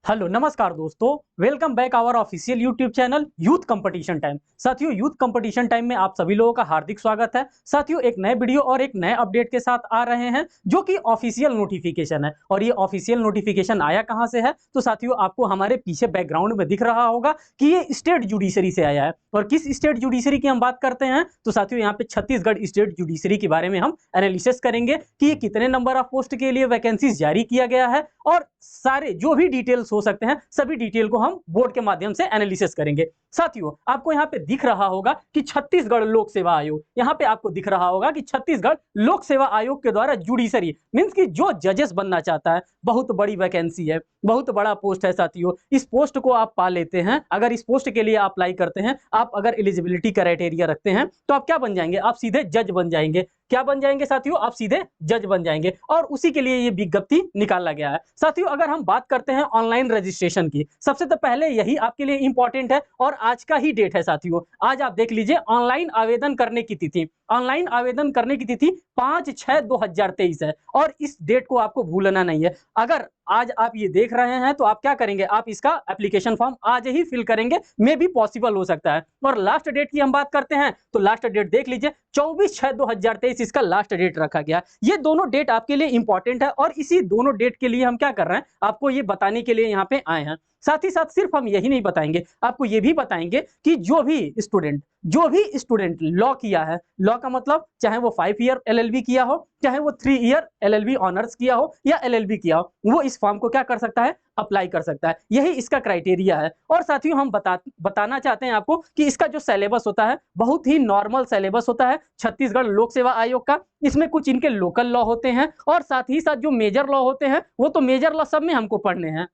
Hello नमस्कार दोस्तों, welcome back our official YouTube channel youth competition time. साथियों, youth competition time में आप सभी लोगों का हार्दिक स्वागत है। साथियों, एक नए वीडियो और एक नए अपडेट के साथ आ रहे हैं जो कि ऑफिशियल नोटिफिकेशन है। और ये ऑफिशियल नोटिफिकेशन आया कहां से है तो साथियों, आपको हमारे पीछे बैकग्राउंड में दिख रहा होगा कि ये स्टेट जुडिशरी से आया है। और किस स्टेट जुडिशरी की हम बात करते हैं तो साथियों, यहाँ पे छत्तीसगढ़ स्टेट जुडिशरी के बारे में हम एनालिसिस करेंगे कि ये कितने नंबर ऑफ पोस्ट के लिए वैकेंसीज जारी किया गया है और सारे जो भी डिटेल्स हो सकते हैं सभी डिटेल को हम बोर्ड के माध्यम से एनालिसिस करेंगे। साथियों, आपको यहाँ पे दिख रहा होगा कि छत्तीसगढ़ लोक सेवा आयोग, यहाँ पे आपको दिख रहा होगा कि छत्तीसगढ़ लोक सेवा आयोग के द्वारा जुडिशरी मींस कि जो जजेस बनना चाहता है, बहुत बड़ी वैकेंसी है, बहुत बड़ा पोस्ट है। साथियों, इस पोस्ट को आप पा लेते हैं, अगर इस पोस्ट के लिए अप्लाई करते हैं, आप अगर एलिजिबिलिटी क्राइटेरिया रखते हैं तो आप क्या बन जाएंगे, आप सीधे जज बन जाएंगे। क्या बन जाएंगे साथियों, आप सीधे जज बन जाएंगे और उसी के लिए ये विज्ञप्ति निकाला गया है। साथियों, अगर हम बात करते हैं ऑनलाइन रजिस्ट्रेशन की, सबसे तो पहले यही आपके लिए इंपॉर्टेंट है और आज का ही डेट है। साथियों, आज आप देख लीजिए, ऑनलाइन आवेदन करने की तिथि, ऑनलाइन आवेदन करने की तिथि 5/6/2023 है और इस डेट को आपको भूलना नहीं है। अगर आज आप ये देख रहे हैं तो आप क्या करेंगे, आप इसका एप्लीकेशन फॉर्म आज ही फिल करेंगे, मे भी पॉसिबल हो सकता है। और लास्ट डेट की हम बात करते हैं तो लास्ट डेट देख लीजिए, 24/6/2023 इसका लास्ट डेट रखा गया। ये दोनों डेट आपके लिए इंपॉर्टेंट है और इसी दोनों डेट के लिए हम क्या कर रहे हैं, आपको ये बताने के लिए यहाँ पे आए हैं। साथ ही साथ सिर्फ हम यही नहीं बताएंगे, आपको ये भी बताएंगे कि जो भी स्टूडेंट लॉ किया है, लॉ का मतलब चाहे वो 5 ईयर LLB किया हो, चाहे वो 3 ईयर LLB ऑनर्स किया हो या LLB किया हो, वो इस फॉर्म को क्या कर सकता है, अप्लाई कर सकता है। यही इसका क्राइटेरिया है। और साथियों, हम बताना चाहते हैं आपको कि इसका जो सिलेबस होता है बहुत ही नॉर्मल सिलेबस होता है छत्तीसगढ़ लोक सेवा आयोग का। इसमें कुछ इनके लोकल लॉ होते हैं और साथ ही साथ जो मेजर लॉ होते हैं वो तो मेजर लॉ सब में हमको पढ़ने हैं।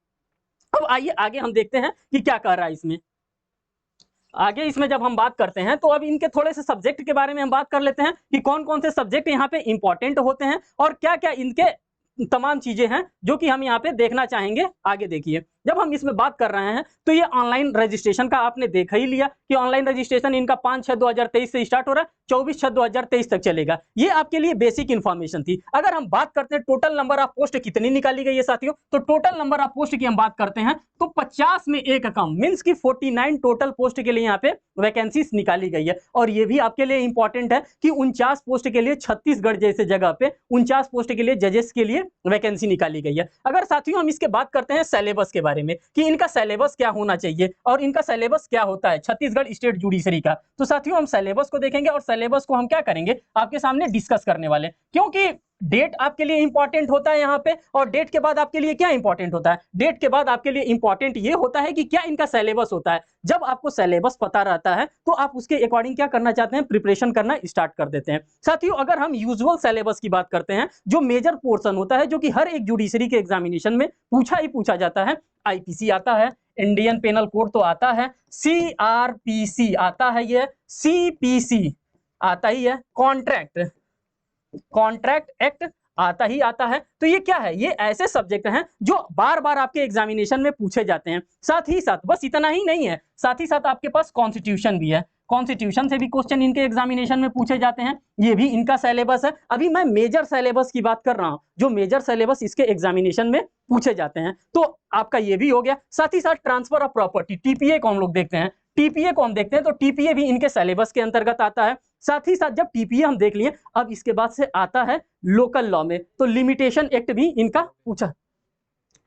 अब आइए आगे हम देखते हैं कि क्या कह रहा है इसमें। आगे इसमें जब हम बात करते हैं तो अब इनके थोड़े से सब्जेक्ट के बारे में हम बात कर लेते हैं कि कौन कौन से सब्जेक्ट यहाँ पे इंपॉर्टेंट होते हैं और क्या क्या इनके तमाम चीजें हैं जो कि हम यहाँ पे देखना चाहेंगे। आगे देखिए, जब हम इसमें बात कर रहे हैं तो ये ऑनलाइन रजिस्ट्रेशन का आपने देखा ही लिया कि ऑनलाइन रजिस्ट्रेशन इनका 5/6/2023 से स्टार्ट हो रहा है, 24/6/2023 तक चलेगा। ये आपके लिए बेसिक इंफॉर्मेशन थी। अगर हम बात करते हैं टोटल नंबर ऑफ पोस्ट कितनी निकाली गई है साथियों, तो टोटल नंबर ऑफ पोस्ट की हम बात करते हैं तो 50 में एक कम, मीन्स की 49 टोटल पोस्ट के लिए यहाँ पे वैकेंसीज निकाली गई है। और ये भी आपके लिए इंपॉर्टेंट है कि 49 पोस्ट के लिए छत्तीसगढ़ जैसे जगह पे 49 पोस्ट के लिए जजेस के लिए वैकेंसी निकाली गई है। अगर साथियों हम इसके बात करते हैं सिलेबस के बारे में कि इनका सिलेबस क्या होना चाहिए और इनका सिलेबस क्या होता है छत्तीसगढ़ स्टेट जुडिशरी का, तो साथियों हम सिलेबस को देखेंगे और सिलेबस को हम क्या करेंगे, आपके सामने डिस्कस करने वाले, क्योंकि डेट आपके लिए इंपॉर्टेंट होता है यहाँ पे। और डेट के बाद आपके लिए क्या इंपॉर्टेंट होता है, डेट के बाद आपके लिए इंपॉर्टेंट ये होता है कि क्या इनका सिलेबस होता है। जब आपको सिलेबस पता रहता है तो आप उसके अकॉर्डिंग क्या करना चाहते हैं, प्रिपरेशन करना स्टार्ट कर देते हैं। साथियों, अगर हम यूजुअल सिलेबस की बात करते हैं, जो मेजर पोर्शन होता है जो कि हर एक जुडिशरी के एग्जामिनेशन में पूछा ही पूछा जाता है, IPC आता है, इंडियन पेनल कोड तो आता है, CRPC आता है, ये CPC आता ही है, कॉन्ट्रैक्ट एक्ट आता ही आता है। तो ये क्या है, ये ऐसे सब्जेक्ट हैं जो बार बार आपके एग्जामिनेशन में पूछे जाते हैं। साथ ही साथ बस इतना ही नहीं है, साथ ही साथ आपके पास कॉन्स्टिट्यूशन भी है, कॉन्स्टिट्यूशन से भी क्वेश्चन इनके एग्जामिनेशन में पूछे जाते हैं। ये भी इनका सिलेबस है। अभी मैं मेजर सिलेबस की बात कर रहा हूं, जो मेजर सिलेबस इसके एग्जामिनेशन में पूछे जाते हैं, तो आपका ये भी हो गया। साथ ही साथ ट्रांसफर ऑफ प्रॉपर्टी, TPA को हम लोग देखते हैं, TPA को हम देखते हैं तो TPA भी इनके सिलेबस के अंतर्गत आता है। साथ ही साथ जब TPA हम देख लिए, अब इसके बाद से आता है लोकल लॉ में, तो लिमिटेशन एक्ट भी इनका पूछा,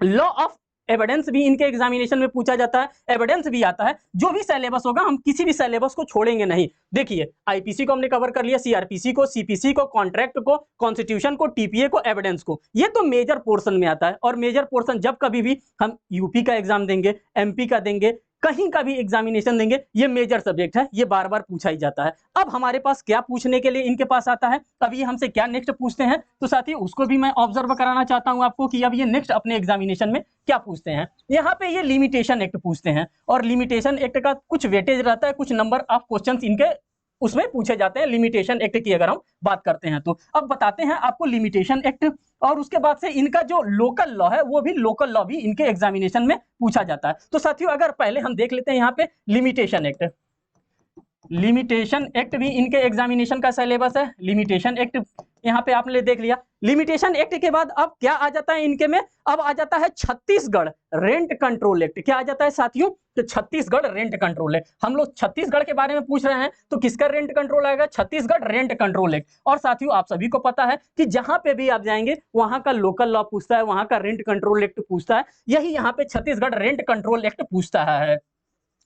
लॉ ऑफ एविडेंस भी इनके एग्जामिनेशन में पूछा जाता है, एविडेंस भी आता है। जो भी सिलेबस होगा हम किसी भी सिलेबस को छोड़ेंगे नहीं। देखिए, IPC को हमने कवर कर लिया, CRPC को, CPC को, कॉन्ट्रैक्ट को, कॉन्स्टिट्यूशन को, TPA को, एविडेंस को, ये तो मेजर पोर्शन में आता है। और मेजर पोर्शन जब कभी भी हम UP का एग्जाम देंगे, MP का देंगे, कहीं का भी एग्जामिनेशन देंगे, ये मेजर सब्जेक्ट है, ये बार बार पूछा ही जाता है। अब हमारे पास क्या पूछने के लिए इनके पास आता है, अब ये हमसे क्या नेक्स्ट पूछते हैं, तो साथियों उसको भी मैं ऑब्जर्व कराना चाहता हूं आपको कि अब ये नेक्स्ट अपने एग्जामिनेशन में क्या पूछते हैं। यहाँ पे ये लिमिटेशन एक्ट पूछते हैं और लिमिटेशन एक्ट का कुछ वेटेज रहता है, कुछ नंबर ऑफ क्वेश्चंस इनके उसमें पूछे जाते हैं लिमिटेशन एक्ट की अगर हम बात करते हैं तो। अब बताते हैं आपको लिमिटेशन एक्ट, और उसके बाद से इनका जो लोकल लॉ है वो भी, लोकल लॉ भी इनके एग्जामिनेशन में पूछा जाता है। तो साथियों अगर पहले हम देख लेते हैं यहाँ पे लिमिटेशन एक्ट, लिमिटेशन एक्ट भी इनके एग्जामिनेशन का सिलेबस है। लिमिटेशन एक्ट यहाँ पे आपने देख लिया। लिमिटेशन एक्ट के बाद अब क्या आ जाता है इनके में, अब आ जाता है छत्तीसगढ़ रेंट कंट्रोल एक्ट। क्या आ जाता है साथियों, तो छत्तीसगढ़ रेंट कंट्रोल एक्ट। हम लोग छत्तीसगढ़ के बारे में पूछ रहे हैं तो किसका रेंट कंट्रोल आएगा, छत्तीसगढ़ रेंट कंट्रोल एक्ट। और साथियों आप सभी को पता है कि जहां पे भी आप जाएंगे वहां का लोकल लॉ पूछता है, वहां का रेंट कंट्रोल एक्ट पूछता है। यही यहाँ पे छत्तीसगढ़ रेंट कंट्रोल एक्ट पूछता है।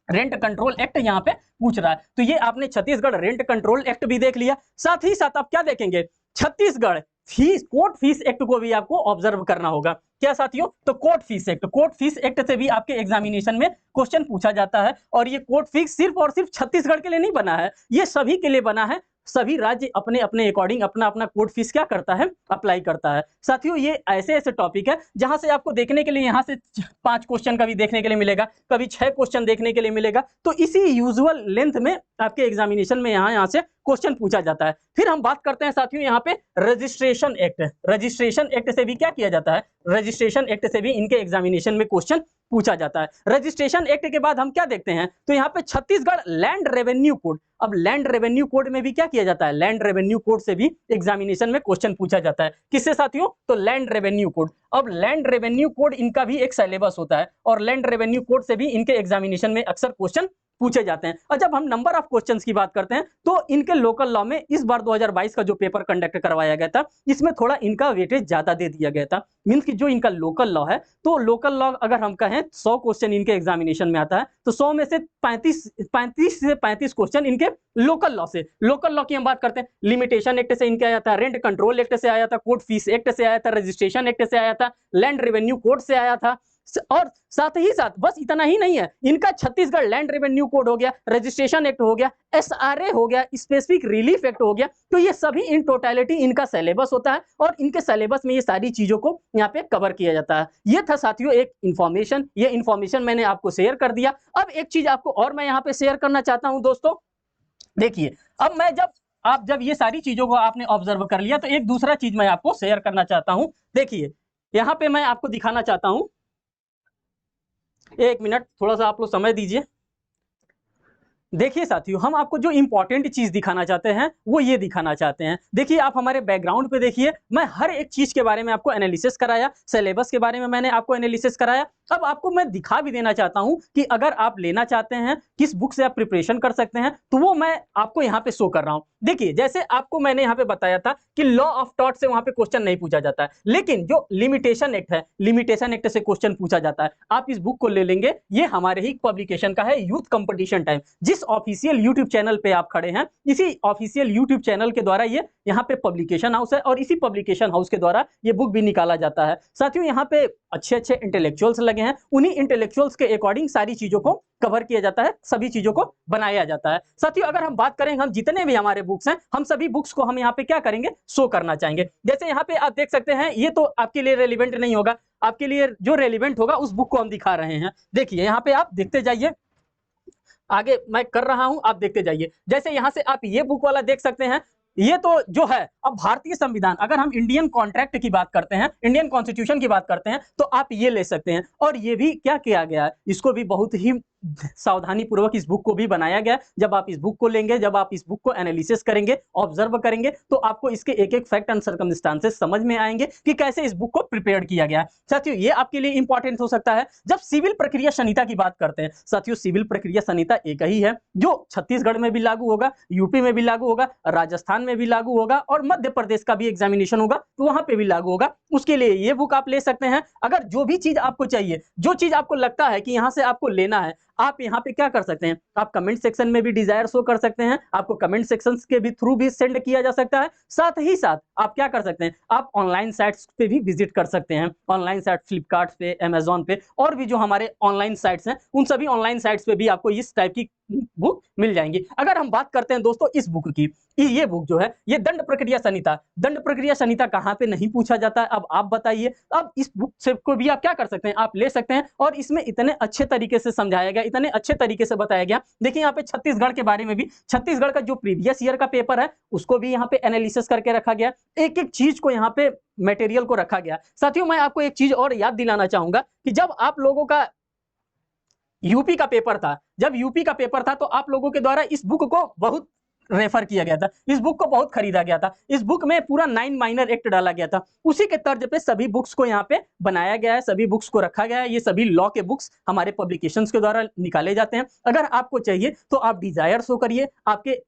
रेंट कंट्रोल एक्ट यहाँ पे पूछ रहा है। तो ये आपने छत्तीसगढ़ रेंट कंट्रोल एक्ट भी देख लिया। साथ ही साथ आप क्या देखेंगे, Chhattisgarh fees court fees act को भी आपको ऑब्जर्व करना होगा। क्या साथियों, तो कोर्ट फीस एक्ट से भी आपके एग्जामिनेशन में क्वेश्चन पूछा जाता है। और ये कोर्ट फीस सिर्फ और सिर्फ छत्तीसगढ़ के लिए नहीं बना है, ये सभी के लिए बना है। सभी राज्य अपने अपने अकॉर्डिंग अपना अपना कोर्ट फीस क्या करता है, अप्लाई करता है। साथियों ये ऐसे ऐसे टॉपिक है जहां से आपको देखने के लिए यहाँ से 5 क्वेश्चन कभी देखने के लिए मिलेगा, कभी 6 क्वेश्चन देखने के लिए मिलेगा। तो इसी यूजुअल लेंथ में आपके एग्जामिनेशन में यहाँ से क्वेश्चन पूछा जाता है। फिर हम बात करते हैं साथियों यहाँ पे रजिस्ट्रेशन एक्ट। रजिस्ट्रेशन एक्ट से भी क्या किया जाता है, रजिस्ट्रेशन एक्ट से भी इनके एग्जामिनेशन में क्वेश्चन पूछा जाता है। रजिस्ट्रेशन एक्ट के बाद हम क्या देखते हैं, तो यहाँ पे छत्तीसगढ़ लैंड रेवेन्यू कोड। अब लैंड रेवेन्यू कोड में भी क्या किया जाता है, लैंड रेवेन्यू कोड से भी एग्जामिनेशन में क्वेश्चन पूछा जाता है। किससे साथियों, तो लैंड रेवेन्यू कोड। अब लैंड रेवेन्यू कोड इनका भी एक सिलेबस होता है और लैंड रेवेन्यू कोड से भी इनके एग्जामिनेशन में अक्सर क्वेश्चन पूछे जाते हैं। और जब हम नंबर ऑफ क्वेश्चंस की बात करते हैं तो इनके लोकल लॉ में इस बार 2022 का जो पेपर कंडक्ट करवाया गया था इसमें थोड़ा इनका वेटेज ज्यादा दे दिया गया था। मींस कि जो इनका लोकल लॉ है, तो लोकल लॉ अगर हम कहें 100 क्वेश्चन इनके एग्जामिनेशन में आता है तो 100 में से 35 से 35 क्वेश्चन इनके लोकल लॉ से। लोकल लॉ की हम बात करते हैं, लिमिटेशन एक्ट से इनके आया था, रेंट कंट्रोल एक्ट से आया था, कोर्ट फीस एक्ट से आया था, रजिस्ट्रेशन एक्ट से आया था, लैंड रेवेन्यू कोड से आया था। और साथ ही साथ बस इतना ही नहीं है, इनका छत्तीसगढ़ लैंड रेवेन्यू कोड हो गया, रजिस्ट्रेशन एक्ट हो गया, एसआरए हो गया, स्पेसिफिक रिलीफ एक्ट हो गया। तो ये सभी इन टोटलिटी इनका सिलेबस होता है और इनके सिलेबस में ये सारी चीजों को यहाँ पे कवर किया जाता है। ये था साथियों एक इंफॉर्मेशन, ये इंफॉर्मेशन मैंने आपको शेयर कर दिया। अब एक चीज आपको और मैं यहाँ पे शेयर करना चाहता हूँ दोस्तों, देखिए अब मैं जब ये सारी चीजों को आपने ऑब्जर्व कर लिया तो एक दूसरा चीज मैं आपको शेयर करना चाहता हूं। देखिए यहां पे मैं आपको दिखाना चाहता हूं, एक मिनट थोड़ा सा आप लोग समय दीजिए। देखिए साथियों हम आपको जो इंपॉर्टेंट चीज दिखाना चाहते हैं वो ये दिखाना चाहते हैं। देखिए आप हमारे बैकग्राउंड पे देखिए, मैं हर एक चीज के बारे में आपको एनालिसिस कराया, सिलेबस के बारे में मैंने आपको एनालिसिस कराया। अब आपको मैं दिखा भी देना चाहता हूं कि अगर आप लेना चाहते हैं, किस बुक से आप प्रिपरेशन कर सकते हैं, तो वो मैं आपको यहाँ पे शो कर रहा हूं। देखिए जैसे आपको मैंने यहाँ पे बताया था कि लॉ ऑफ टॉट से वहां पे क्वेश्चन नहीं पूछा जाता है, लेकिन जो लिमिटेशन एक्ट है, लिमिटेशन एक्ट से क्वेश्चन पूछा जाता है। आप इस बुक को ले लेंगे, ये हमारे ही पब्लिकेशन का है, यूथ कंपटीशन टाइम। जिस ऑफिशियल यूट्यूब चैनल पे आप खड़े हैं, इसी ऑफिशियल यूट्यूब चैनल के द्वारा ये यहाँ पे पब्लिकेशन हाउस है और इसी पब्लिकेशन हाउस के द्वारा ये बुक भी निकाला जाता है। साथियों यहाँ पे अच्छे अच्छे इंटेलेक्चुअल्स लगे हैं, उन्हीं इंटेलेक्चुअल्स के अकॉर्डिंग सारी चीजों को कवर किया जाता है, सभी चीजों को बनाया जाता है। साथियों अगर हम बात करें, हम जितने भी हमारे बुक्स हैं, हम सभी बुक्स को हम यहाँ पे क्या करेंगे, शो करना चाहेंगे। जैसे यहाँ पे आप देख सकते हैं, ये तो आपके लिए रेलिवेंट नहीं होगा, आपके लिए जो रेलिवेंट होगा उस बुक को हम दिखा रहे हैं। देखिए यहाँ पे आप देखते जाइए, आगे मैं कर रहा हूं, आप देखते जाइए। जैसे यहां से आप ये बुक वाला देख सकते हैं, ये तो जो है अब भारतीय संविधान, अगर हम इंडियन कॉन्ट्रैक्ट की बात करते हैं, इंडियन कॉन्स्टिट्यूशन की बात करते हैं, तो आप ये ले सकते हैं। और ये भी क्या किया गया है, इसको भी बहुत ही सावधानी पूर्वक इस बुक को भी बनाया गया। जब आप इस बुक को लेंगे, जब आप इस बुक को एनालिसिस करेंगे, ऑब्जर्व करेंगे, तो आपको इसके एक एक फैक्ट एंड सर्कमस्टांसेस समझ में आएंगे कि कैसे इस बुक को प्रिपेयर किया गया है। साथियों ये आपके लिए इंपॉर्टेंट हो सकता है जब सिविल प्रक्रिया संहिता की बात करते हैं। साथियों सिविल प्रक्रिया संहिता एक ही है जो छत्तीसगढ़ में भी लागू होगा, यूपी में भी लागू होगा, राजस्थान में भी लागू होगा और मध्य प्रदेश का भी एग्जामिनेशन होगा तो वहां पे भी लागू होगा। उसके लिए ये बुक आप ले सकते हैं। अगर जो भी चीज आपको चाहिए, जो चीज आपको लगता है कि यहां से आपको लेना है, आप यहाँ पे क्या कर सकते हैं, आप कमेंट सेक्शन में भी डिजायर शो कर सकते हैं, आपको कमेंट सेक्शन के भी थ्रू भी सेंड किया जा सकता है। साथ ही साथ आप क्या कर सकते हैं, आप ऑनलाइन साइट्स पे भी विजिट कर सकते हैं। ऑनलाइन साइट फ्लिपकार्ट पे, अमेजोन पे और भी जो हमारे ऑनलाइन साइट्स हैं, उन सभी ऑनलाइन साइट्स पे भी आपको इस टाइप की बुक मिल जाएंगी। अगर हम बात करते हैं दोस्तों इस बुक की, ये बुक जो है ये दंड प्रक्रिया संहिता, दंड प्रक्रिया संहिता कहाँ पे नहीं पूछा जाता है, अब आप बताइए। अब इस बुक से को भी आप क्या कर सकते हैं, आप ले सकते हैं और इसमें इतने अच्छे तरीके से समझाया गया, इतने अच्छे तरीके से बताया गया। देखिए यहाँ पे छत्तीसगढ़ के बारे में भी, छत्तीसगढ़ का जो प्रीवियस ईयर का पेपर है उसको भी यहाँ पे एनालिसिस करके रखा गया, एक एक चीज को यहाँ पे मटेरियल को रखा गया। साथियों मैं आपको एक चीज और याद दिलाना चाहूंगा कि जब आप लोगों का यूपी का पेपर था, जब यूपी का पेपर था तो आप लोगों के द्वारा इस बुक को बहुत रेफर किया गया था, इस बुक को बहुत खरीदा गया था, इस बुक में पूरा 9 माइनर एक्ट डाला गया था। उसी के तर्ज पे सभी बुक्स को यहाँ पे बनाया गया है, सभी बुक्स को रखा गया है। ये सभी लॉ के बुक्स हमारे पब्लिकेशंस के द्वारा निकाले जाते हैं। अगर आपको चाहिए तो आप डिजायर शो करिए, आपके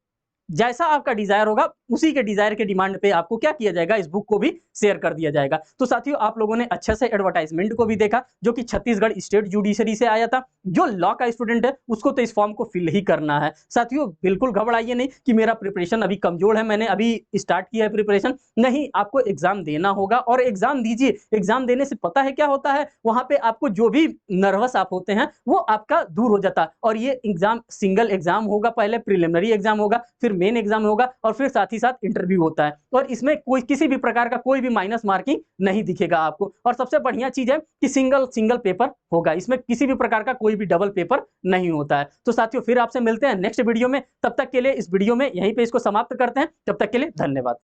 जैसा आपका डिजायर होगा उसी के डिजायर के डिमांड पे आपको क्या किया जाएगा, इस बुक को भी शेयर कर दिया जाएगा। तो साथियों, आप लोगों ने अच्छे से एडवर्टाइजमेंट को भी देखा जो कि छत्तीसगढ़ स्टेट जुडिशरी से आया था। जो लॉ का स्टूडेंट है उसको तो इस फॉर्म को फिल ही करना है। साथियों, बिल्कुल घबराइए नहीं कि मेरा प्रिपरेशन अभी कमजोर है, मैंने अभी स्टार्ट किया है प्रिपरेशन। नहीं, आपको एग्जाम देना होगा और एग्जाम दीजिए। एग्जाम देने से पता है क्या होता है, वहां पे आपको जो भी नर्वस आप होते हैं वो आपका दूर हो जाता है। और ये एग्जाम सिंगल एग्जाम होगा, पहले प्रिलिमिनरी एग्जाम होगा, फिर मेन एग्जाम होगा और फिर साथ ही साथ इंटरव्यू होता है। और इसमें कोई किसी भी प्रकार का कोई भी माइनस मार्किंग नहीं दिखेगा आपको। और सबसे बढ़िया चीज है कि सिंगल पेपर होगा, इसमें किसी भी प्रकार का कोई भी डबल पेपर नहीं होता है। तो साथियों, फिर आपसे मिलते हैं नेक्स्ट वीडियो में। तब तक के लिए इस वीडियो में यहीं पे इसको समाप्त करते हैं। तब तक के लिए धन्यवाद।